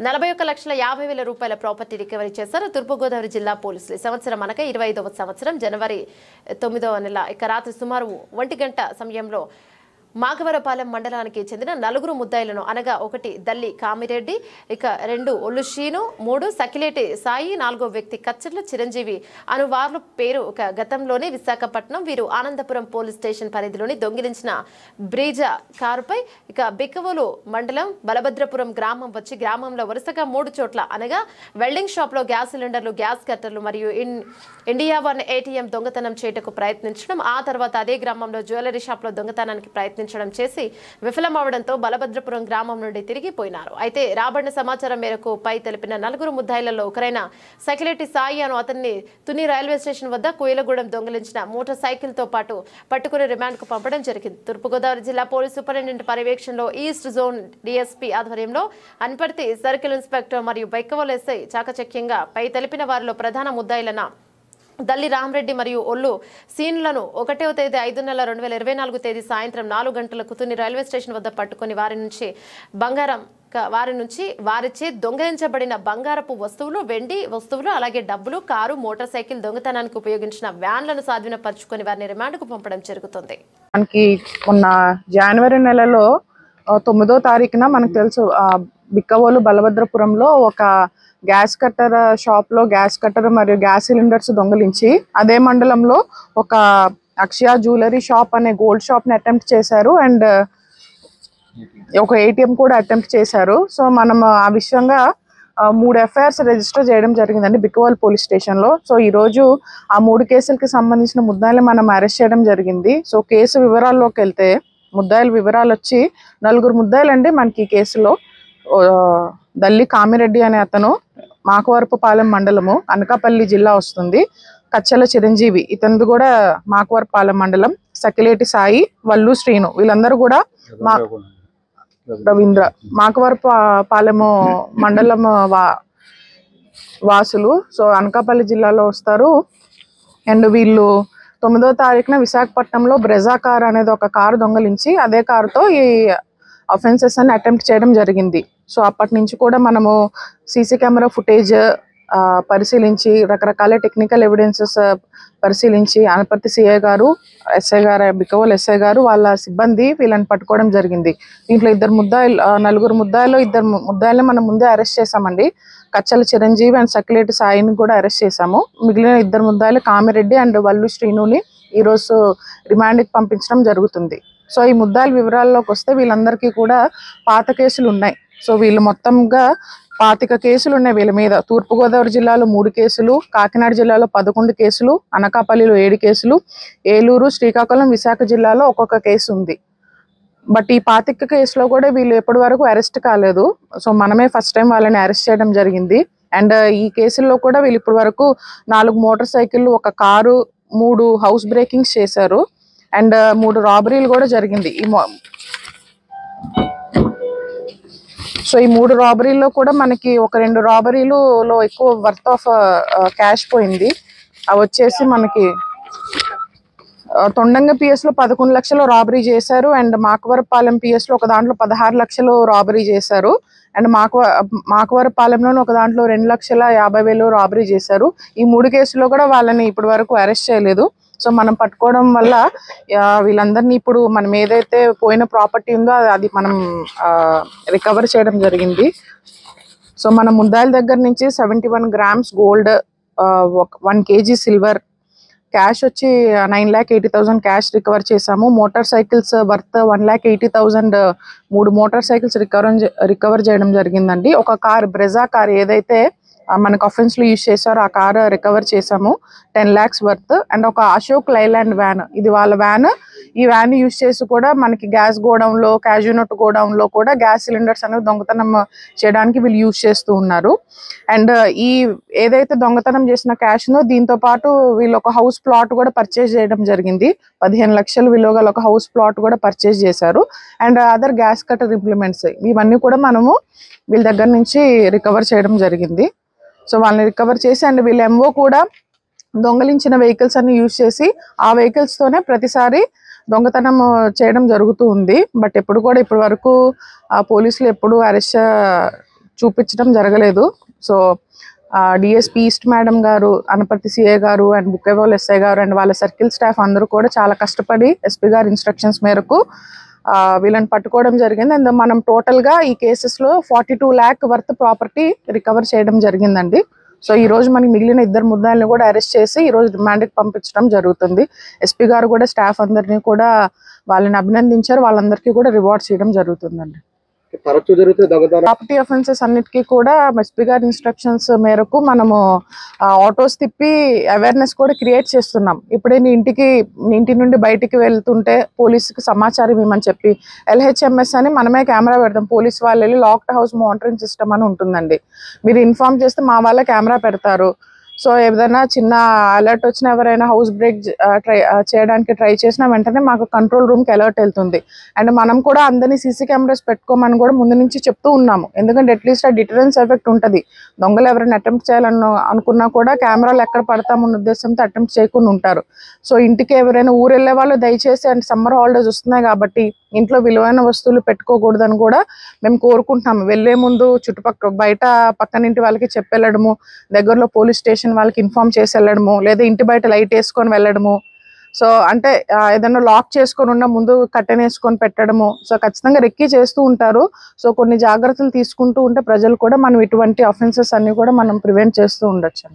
41,50,000 రూపాయల property recovery చేశారు తూర్పుగోదావరి జిల్లా పోలీసులు. ఈ సంవత్సరం అనగా 25వ సంవత్సరం జనవరి 9వ నెల రాత్రి సుమారు 1 గంట సమయంలో మాగవరపాలెం మండలానికి చెందిన 4 ముద్దాయిలను అనగా 1 దల్లి కామిరెడ్డి, ఇక 2 ఒల్లు శ్రీను, 3 సకిలేటి సాయి, 4వ వ్యక్తి కచ్చర్ల చిరంజీవి అను వారి పేరు గతంలోనే విశాఖపట్నం వీరు ఆనందపురం పోలీస్ స్టేషన్ పరిధిలోని దొంగిలించిన బ్రీజా కారుపై బిక్కవోలు మండలం బలభద్రపురం గ్రామం వచ్చి గ్రామంలో వరుసగా 3 చోట్ల అనగా వెల్డింగ్ షాప్ లో గ్యాస్ సిలిండర్లు, గ్యాస్ కట్టర్లు మరియు ఇండియా వన్ ATM దొంగతనం చేయటకు ప్రయత్నించడం, ఆ తర్వాత అదే గ్రామంలో జ్యువెలరీ షాప్ లో దొంగతనానికి ప్రయత్నించడం చేసి విఫలమవడంతో బలభద్రపురం గ్రామం నుండి తిరిగిపోయినారు. అయితే రాబడిన సమాచారం మేరకు పై తెలిపిన 4 ముద్దాయిలలో ఒకరైన సకిలేటి సాయి అను అతన్ని తుని రైల్వే స్టేషన్ వద్ద కోయిలగూడెం దొంగిలించిన మోటార్ సైకిల్ తో పాటు పట్టుకుని రిమాండ్ కు పంపడం జరిగింది. తూర్పుగోదావరి జిల్లా పోలీస్ సూపరింటెండెంట్ పర్యవేక్షణలో ఈస్ట్ జోన్ DSP ఆధ్వర్యంలో అన్పర్తి సర్కిల్ ఇన్స్పెక్టర్ మరియు బైకవోలు SI చాకచక్యంగా పై తెలిపిన వారిలో ప్రధాన ముద్దాయిలన దల్లి రామరెడ్డి మరియు ఒల్లు సీన్లను 1వ తేదీ 5 నెల 2024 తేదీ సాయంత్రం 4 గంటలకు తుని రైల్వే స్టేషన్ వద్ద పట్టుకుని వారిచే దొంగిలించబడిన బంగారపు వస్తువులు, వెండి వస్తువులు, అలాగే డబ్బులు, కారు, మోటార్ సైకిల్ దొంగతనానికి ఉపయోగించిన వ్యాన్లను స్వాధీనపరుచుకొని వారిని రిమాండ్కు పంపడం జరుగుతుంది. మనకి మొన్న జనవరి నెలలో 9వ తారీఖున మనకు తెలుసు బిక్కవోలు బలభద్రపురంలో ఒక గ్యాస్ కట్టర్ షాప్ లో గ్యాస్ కట్టర్ మరియు గ్యాస్ సిలిండర్స్ దొంగిలించి అదే మండలంలో ఒక అక్షయ జ్యువెలరీ షాప్ అనే గోల్డ్ షాప్ ని అటెంప్ట్ చేశారు అండ్ ఒక ATM కూడా అటెంప్ట్ చేశారు. సో మనం ఆ విషయంగా 3 FIRs రిజిస్టర్ చేయడం జరిగిందండి బిక్కవోలు పోలీస్ స్టేషన్ లో. సో ఈ రోజు ఆ 3 కేసులకి సంబంధించిన ముద్దాయిలు మనం అరెస్ట్ చేయడం జరిగింది. సో కేసు వివరాల్లోకి వెళ్తే ముద్దాయిల వివరాలు వచ్చి 4 ముద్దాయిలు అండి మనకి ఈ కేసులో. దల్లి కామిరెడ్డి అనే అతను మాకవరపుపాలెం మండలము అనకాపల్లి జిల్లా వస్తుంది. కచ్చల చిరంజీవి ఇతనిది కూడా మాకవరపుపాలెం మండలం. సకిలేటి సాయి, వల్లు శ్రీను వీళ్ళందరూ కూడా రవీంద్ర మాకవరపుపాలెము మండలం వాసులు. సో అనకాపల్లి జిల్లాలో వస్తారు. అండ్ వీళ్ళు 9వ తారీఖున విశాఖపట్నంలో బ్రెజా కార్ అనేది ఒక కారు దొంగలించి అదే కారుతో ఈ అఫెన్సెస్ అని అటెంప్ట్ చేయడం జరిగింది. సో అప్పటి నుంచి కూడా మనము CC కెమెరా ఫుటేజ్ పరిశీలించి రకరకాల టెక్నికల్ ఎవిడెన్సెస్ పరిశీలించి అనపర్తి CI గారు, SI గారు, బిక్కవోలు SI గారు వాళ్ళ సిబ్బంది వీళ్ళని పట్టుకోవడం జరిగింది. దీంట్లో 4 ముద్దాయిల్లో 2 ముద్దాయిల్ని మనం ముందే అరెస్ట్ చేసామండి. కచ్చల చిరంజీవి అండ్ సకిలేటి సాయిని కూడా అరెస్ట్ చేశాము. మిగిలిన 2 ముద్దాయిలు కామిరెడ్డి అండ్ వల్లు శ్రీనుని ఈరోజు రిమాండ్కి పంపించడం జరుగుతుంది. సో ఈ ముద్దాయిల వివరాల్లోకి వస్తే వీళ్ళందరికీ కూడా పాత కేసులు ఉన్నాయి. సో వీళ్ళు మొత్తంగా 25 కేసులు ఉన్నాయి వీళ్ళ మీద. తూర్పుగోదావరి జిల్లాలో 3 కేసులు, కాకినాడ జిల్లాలో 11 కేసులు, అనకాపల్లిలో 7 కేసులు, ఏలూరు, శ్రీకాకుళం, విశాఖ జిల్లాలో ఒక్కొక్క కేసు ఉంది. బట్ ఈ 25 కేసులో కూడా వీళ్ళు ఎప్పటి వరకు అరెస్ట్ కాలేదు. సో మనమే ఫస్ట్ టైం వాళ్ళని అరెస్ట్ చేయడం జరిగింది. అండ్ ఈ కేసుల్లో కూడా వీళ్ళు ఇప్పటి వరకు 4 మోటార్ సైకిళ్ళు, 1 కారు, 3 హౌస్ బ్రేకింగ్స్ చేశారు. అండ్ 3 రాబరీలు కూడా జరిగింది. సో ఈ 3 రాబరీల్లో కూడా మనకి ఒక 2 రాబరీలలో ఎక్కువ వర్త్ ఆఫ్ క్యాష్ పోయింది. అవి వచ్చేసి మనకి తొండంగ PS లో 11 లక్షలు రాబరీ చేశారు. అండ్ మాకవరపాలెం PS లో ఒక దాంట్లో 16 లక్షలు రాబరీ చేశారు. అండ్ మాకవరపాలెంలోని ఒక దాంట్లో 2,50,000 రాబరీ చేశారు. ఈ 3 కేసుల్లో కూడా వాళ్ళని ఇప్పటి వరకు అరెస్ట్ చేయలేదు. సో మనం పట్టుకోవడం వల్ల వీళ్ళందరినీ ఇప్పుడు మనం ఏదైతే పోయిన ప్రాపర్టీ ఉందో అది మనం రికవర్ చేయడం జరిగింది. సో మన ముద్దాయిల దగ్గర నుంచి 71 grams gold, 1 kg silver, cash వచ్చి 9,80,000 క్యాష్ రికవర్ చేసాము. Motor cycles worth 1,80,000 3 motor cycles recover చేయడం జరిగిందండి. ఒక కార్ బ్రెజా కార్ ఏదైతే మనకు అఫెన్స్ లో యూజ్ చేశారో ఆ కార్ రికవర్ చేసాము 10 lakhs వర్త్. అండ్ ఒక అశోక్ లైలాండ్ వ్యాన్, ఇది వాళ్ళ వ్యాన్. ఈ వ్యాన్ యూజ్ చేసి కూడా మనకి గ్యాస్ గోడౌన్ లో, క్యాజునట్ గోడౌన్ లో కూడా గ్యాస్ సిలిండర్స్ అనేవి దొంగతనం చేయడానికి వీళ్ళు యూజ్ చేస్తూ ఉన్నారు. అండ్ ఈ ఏదైతే దొంగతనం చేసిన క్యాష్ ను దీంతో పాటు వీళ్ళు ఒక హౌస్ ప్లాట్ కూడా పర్చేజ్ చేయడం జరిగింది. 15 లక్షలు విలువ గల ఒక హౌస్ ప్లాట్ కూడా పర్చేజ్ చేశారు. And other gas cutter implements ఇవన్నీ కూడా మనము వీళ్ళ దగ్గర నుంచి రికవర్ చేయడం జరిగింది. సో వాళ్ళని రికవర్ చేసి అండ్ వీళ్ళ MO కూడా దొంగలించిన వెహికల్స్ అన్ని యూజ్ చేసి ఆ వెహికల్స్ తోనే ప్రతిసారి దొంగతనం చేయడం జరుగుతూ ఉంది. బట్ ఎప్పుడు కూడా ఇప్పటి వరకు పోలీసులు ఎప్పుడు అరెస్ట్ చూపించడం జరగలేదు. సో డిఎస్పీ ఈస్ట్ మేడం గారు, అనపర్తి సిఐ గారు అండ్ బుక్కేవాల్ ఎస్ఐ గారు అండ్ వాళ్ళ సర్కిల్ స్టాఫ్ అందరూ కూడా చాలా కష్టపడి ఎస్పీ గారి ఇన్స్ట్రక్షన్స్ మేరకు వీళ్ళని పట్టుకోవడం జరిగింది. అండ్ మనం టోటల్గా ఈ కేసెస్లో 42 lakh వర్త్ ప్రాపర్టీ రికవర్ చేయడం జరిగిందండి. సో ఈ రోజు మనకి మిగిలిన 2 ముద్దాయిల్ని కూడా అరెస్ట్ చేసి ఈ రోజు రిమాండ్కి పంపించడం జరుగుతుంది. ఎస్పీ గారు కూడా స్టాఫ్ అందరినీ కూడా వాళ్ళని అభినందించారు. వాళ్ళందరికీ కూడా రివార్డ్స్ చేయడం జరుగుతుందండి. ప్రాపర్టీ అఫెన్సెస్ అన్నిటికీ కూడా ఎస్పీ గారి ఇన్స్ట్రక్షన్స్ మేరకు మనము ఆటోస్ తిప్పి అవేర్నెస్ కూడా క్రియేట్ చేస్తున్నాం. ఇప్పుడే ఇంటి నుండి బయటికి వెళ్తుంటే పోలీసుకి సమాచారం ఇవ్వమని చెప్పి LHMS అని మనమే కెమెరా పెడతాం. పోలీస్ వాళ్ళు వెళ్ళి లాక్డ్ హౌస్ మానిటరింగ్ సిస్టమ్ అని ఉంటుందండి. మీరు ఇన్ఫార్మ్ చేస్తే మా వాళ్ళ కెమెరా పెడతారు. సో ఏదైనా చిన్న అలర్ట్ వచ్చినా, ఎవరైనా హౌస్ బ్రేక్ చేయడానికి ట్రై చేసినా వెంటనే మాకు కంట్రోల్ రూమ్కి అలర్ట్ వెళ్తుంది. అండ్ మనం కూడా అందరినీ సీసీ కెమెరాస్ పెట్టుకోమని కూడా ముందు నుంచి చెప్తూ ఉన్నాము. ఎందుకంటే అట్లీస్ట్ ఆ డిటరెన్స్ ఎఫెక్ట్ ఉంటుంది. దొంగలు ఎవరైనా అటెంప్ట్ చేయాలని అనుకున్నా కూడా కెమెరాలు ఎక్కడ పడతామన్న ఉద్దేశంతో అటెంప్ట్ చేయకుండా ఉంటారు. సో ఇంటికి ఎవరైనా ఊరు వెళ్ళే వాళ్ళు దయచేసి, అండ్ సమ్మర్ హాలిడేస్ వస్తున్నాయి కాబట్టి ఇంట్లో విలువైన వస్తువులు పెట్టుకోకూడదని కూడా మేము కోరుకుంటున్నాము. వెళ్లే ముందు చుట్టుపక్కల బయట పక్కనింటి వాళ్ళకి చెప్పి వెళ్ళడము, దగ్గరలో పోలీస్ స్టేషన్ వాళ్ళకి ఇన్ఫార్మ్ చేసి వెళ్ళడము, లేదా ఇంటి బయట లైట్ వేసుకొని వెళ్ళడము. సో అంటే ఏదైనా లాక్ చేసుకొని ఉన్న ముందు కట్టెన్ వేసుకొని పెట్టడము. సో ఖచ్చితంగా రెక్కీ చేస్తూ ఉంటారు. సో కొన్ని జాగ్రత్తలు తీసుకుంటూ ఉంటే ప్రజలు కూడా మనం ఇటువంటి అఫెన్సెస్ అన్ని కూడా మనం ప్రివెంట్ చేస్తూ ఉండొచ్చు.